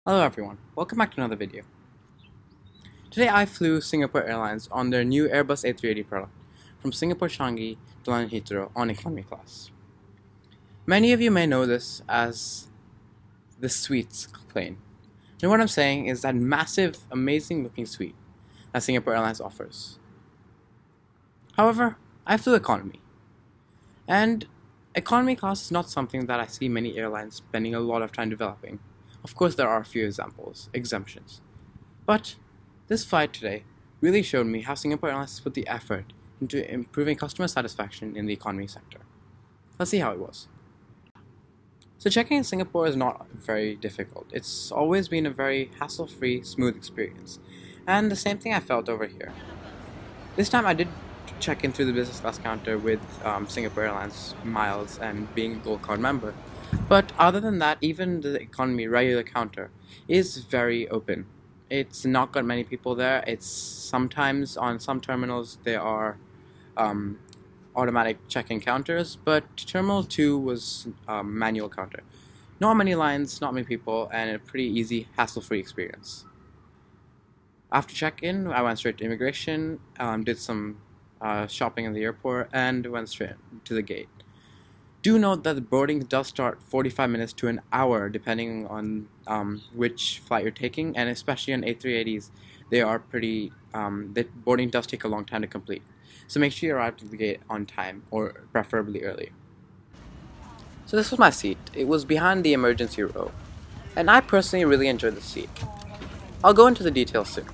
Hello everyone, welcome back to another video. Today I flew Singapore Airlines on their new Airbus A380 product from Singapore Changi to London Heathrow on economy class. Many of you may know this as the suites plane. And what I'm saying is that massive, amazing looking suite that Singapore Airlines offers. However, I flew economy. And economy class is not something that I see many airlines spending a lot of time developing. Of course, there are a few exemptions. But this flight today really showed me how Singapore Airlines has put the effort into improving customer satisfaction in the economy sector. Let's see how it was. So checking in Singapore is not very difficult. It's always been a very hassle-free, smooth experience. And the same thing I felt over here. This time I did check in through the business class counter with Singapore Airlines miles and being a gold card member. But other than that, even the economy regular counter is very open. It's not got many people there. It's sometimes on some terminals there are automatic check-in counters, but Terminal 2 was manual counter. Not many lines, not many people, and a pretty easy, hassle-free experience. After check-in, I went straight to immigration, did some shopping in the airport, and went straight to the gate. Do note that the boarding does start 45 minutes to an hour depending on which flight you're taking, and especially on A380s, they are pretty, the boarding does take a long time to complete. So make sure you arrive at the gate on time, or preferably early. So this was my seat. It was behind the emergency row, and I personally really enjoyed the seat. I'll go into the details soon.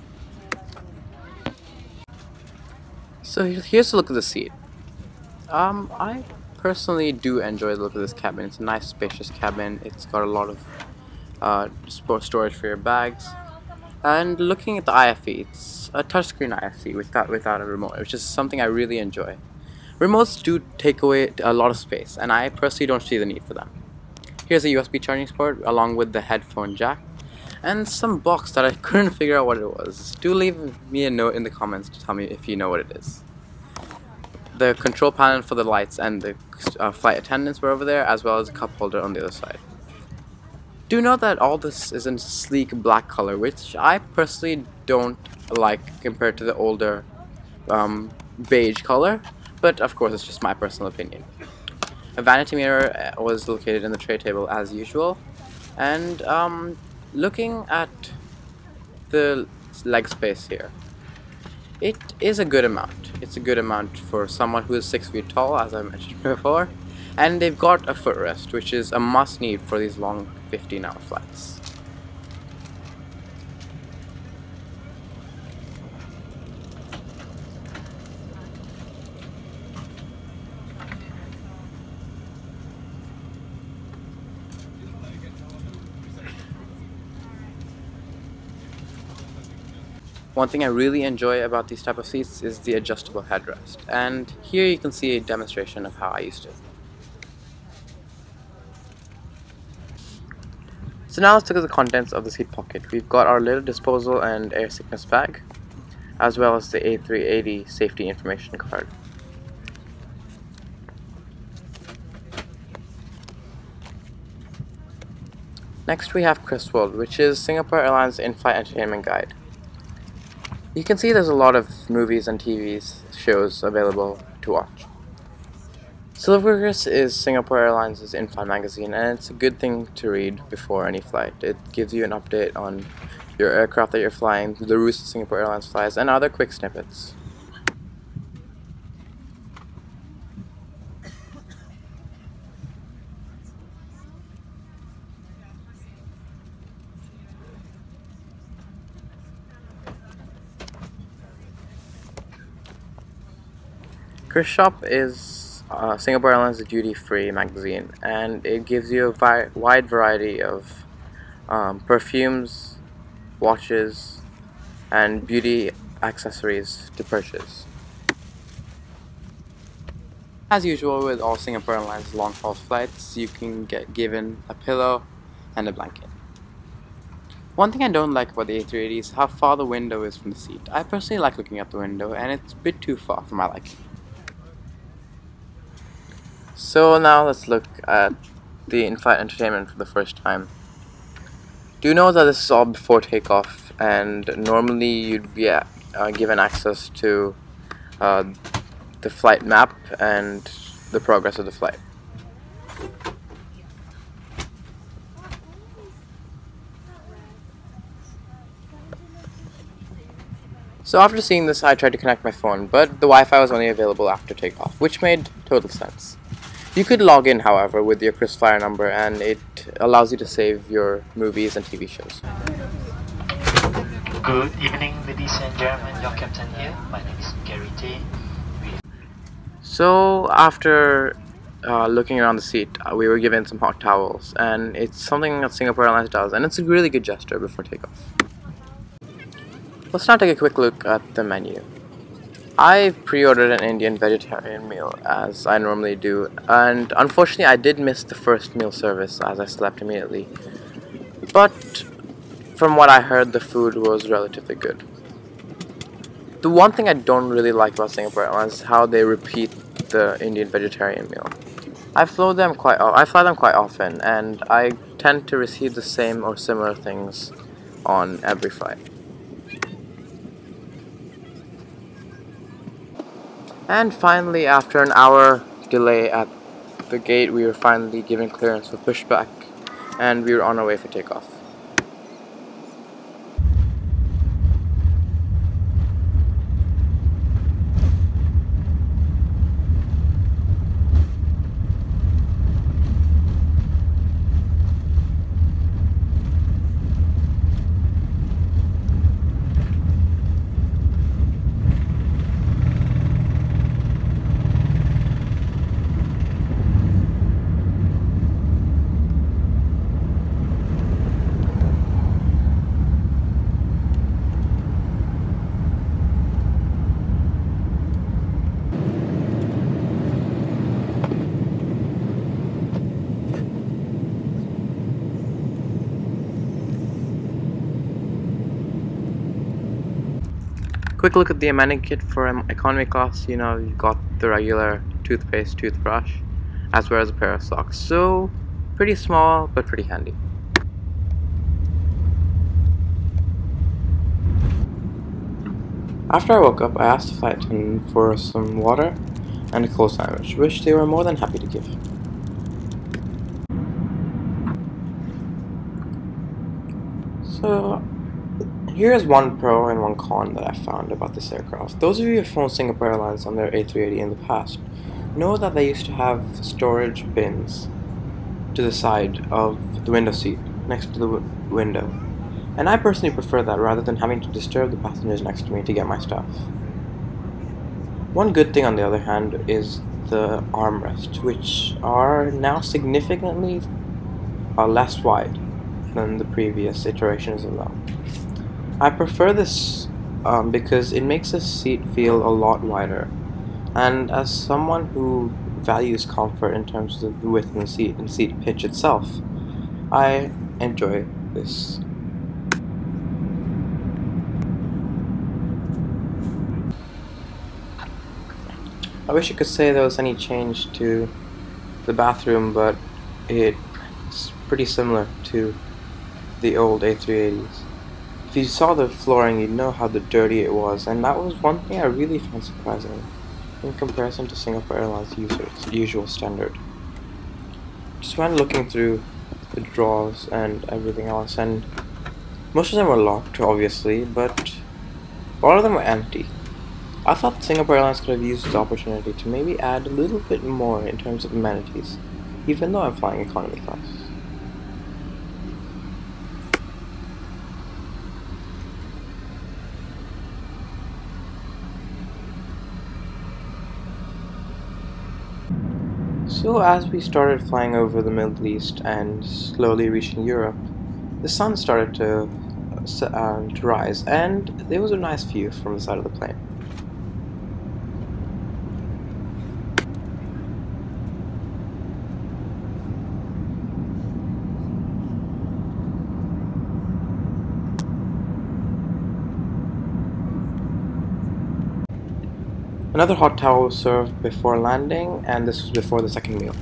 So here's a look at the seat. I personally do enjoy the look of this cabin. It's a nice spacious cabin. It's got a lot of storage for your bags, and looking at the IFE, it's a touchscreen IFE without a remote, which is something I really enjoy. Remotes do take away a lot of space, and I personally don't see the need for them. Here's a USB charging port along with the headphone jack and some box that I couldn't figure out what it was. Do leave me a note in the comments to tell me if you know what it is. The control panel for the lights and the flight attendants were over there, as well as a cup holder on the other side. Do note that all this is in sleek black color, which I personally don't like compared to the older beige color, but of course it's just my personal opinion. A vanity mirror was located in the tray table as usual, and looking at the leg space here, it is a good amount. It's a good amount for someone who is 6 feet tall, as I mentioned before, and they've got a footrest, which is a must-need for these long 15-hour flights. One thing I really enjoy about these type of seats is the adjustable headrest, and here you can see a demonstration of how I used it. So now let's look at the contents of the seat pocket. We've got our little disposal and air sickness bag, as well as the A380 safety information card. Next we have Chris World, which is Singapore Airlines in-flight entertainment guide. You can see there's a lot of movies and TV shows available to watch. Silver Chris is Singapore Airlines' in-flight magazine, and it's a good thing to read before any flight. It gives you an update on your aircraft that you're flying, the routes that Singapore Airlines flies, and other quick snippets. Chris Shop is Singapore Airlines' duty-free magazine, and it gives you a wide variety of perfumes, watches, and beauty accessories to purchase. As usual with all Singapore Airlines long-haul flights, you can get given a pillow and a blanket. One thing I don't like about the A380 is how far the window is from the seat. I personally like looking out the window, and it's a bit too far for my liking. So now let's look at the in-flight entertainment for the first time. Do know that this is all before takeoff, and normally you'd be given access to uh, the flight map and the progress of the flight. So after seeing this, I tried to connect my phone, but the Wi-Fi was only available after takeoff, which made total sense. You could log in, however, with your KrisFlyer number, and it allows you to save your movies and TV shows. Good evening, ladies and gentlemen, your captain here. My name is Gary T. So after looking around the seat, we were given some hot towels, and it's something that Singapore Airlines does, and it's a really good gesture before takeoff. Let's now take a quick look at the menu. I pre-ordered an Indian vegetarian meal, as I normally do, and unfortunately I did miss the first meal service as I slept immediately. But from what I heard, the food was relatively good. The one thing I don't really like about Singapore Airlines is how they repeat the Indian vegetarian meal. I fly them quite often, and I tend to receive the same or similar things on every flight. And finally, after an hour delay at the gate, we were finally given clearance for pushback, and we were on our way for takeoff. Quick look at the amenity kit for economy class. You know, you've got the regular toothpaste, toothbrush, as well as a pair of socks. So, pretty small, but pretty handy. After I woke up, I asked the flight attendant for some water and a cold sandwich, which they were more than happy to give. So, here's one pro and one con that I found about this aircraft. Those of you who have flown Singapore Airlines on their A380 in the past know that they used to have storage bins to the side of the window seat, next to the window. And I personally prefer that rather than having to disturb the passengers next to me to get my stuff. One good thing, on the other hand, is the armrests, which are now significantly less wide than the previous iterations of them. I prefer this because it makes the seat feel a lot wider, and as someone who values comfort in terms of the width of the seat and seat pitch itself, I enjoy this. I wish I could say there was any change to the bathroom, but it's pretty similar to the old A380s. If you saw the flooring, you'd know how dirty it was, and that was one thing I really found surprising in comparison to Singapore Airlines' usual standard. Just went looking through the drawers and everything else, and most of them were locked, obviously, but a lot of them were empty. I thought Singapore Airlines could have used the opportunity to maybe add a little bit more in terms of amenities, even though I'm flying economy class. So as we started flying over the Middle East and slowly reaching Europe, the sun started to rise, and there was a nice view from the side of the plane. Another hot towel was served before landing, and this was before the second meal.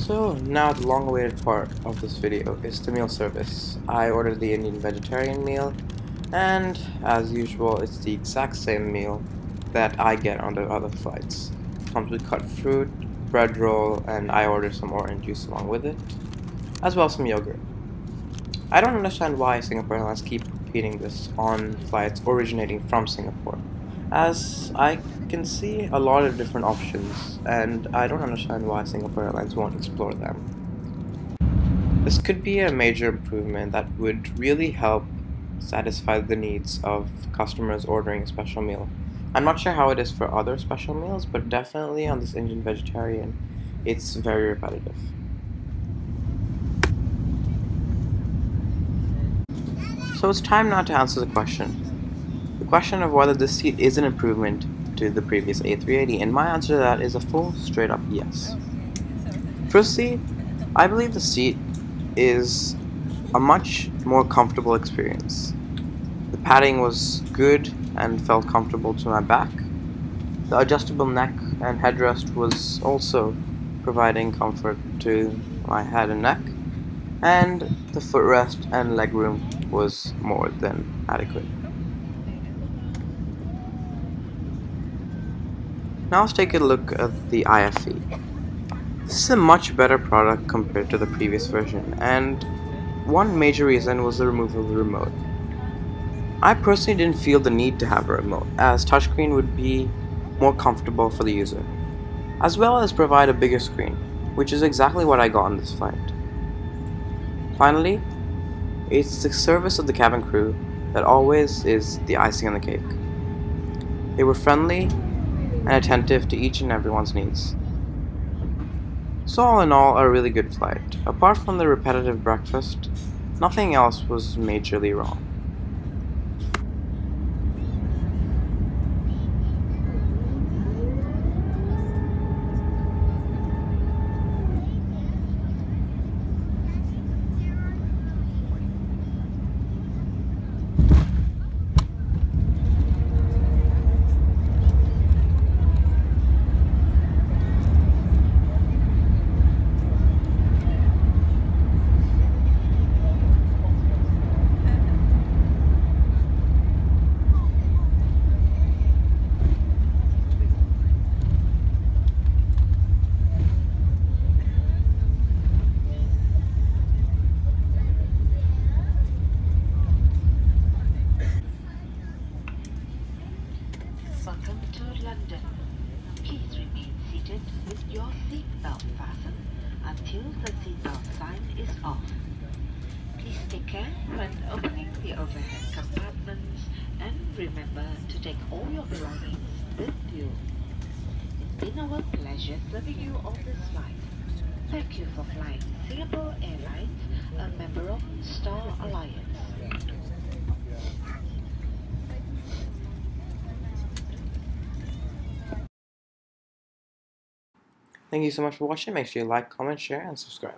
So now the long-awaited part of this video is the meal service. I ordered the Indian vegetarian meal, and as usual it's the exact same meal that I get on the other flights. Comes with cut fruit, bread roll, and I ordered some orange juice along with it, as well as some yogurt. I don't understand why Singapore Airlines keep repeating this on flights originating from Singapore, as I can see a lot of different options, and I don't understand why Singapore Airlines won't explore them. This could be a major improvement that would really help satisfy the needs of customers ordering a special meal. I'm not sure how it is for other special meals, but definitely on this Indian vegetarian, it's very repetitive. So it's time now to answer the question. The question of whether this seat is an improvement to the previous A380, and my answer to that is a full, straight up yes. Firstly, I believe the seat is a much more comfortable experience. The padding was good and felt comfortable to my back. The adjustable neck and headrest was also providing comfort to my head and neck, and the footrest and legroom was more than adequate. Now let's take a look at the IFE. This is a much better product compared to the previous version, and one major reason was the removal of the remote. I personally didn't feel the need to have a remote, as touchscreen would be more comfortable for the user, as well as provide a bigger screen, which is exactly what I got on this flight. Finally, it's the service of the cabin crew that always is the icing on the cake. They were friendly and attentive to each and everyone's needs. So all in all, a really good flight. Apart from the repetitive breakfast, nothing else was majorly wrong. Welcome to London. Please remain seated with your seatbelt fastened until the seatbelt sign is off. Please take care when opening the overhead compartments and remember to take all your belongings with you. It's been our pleasure serving you on this flight. Thank you for flying Singapore Airlines, a member of Star Alliance. Thank you so much for watching. Make sure you like, comment, share, and subscribe.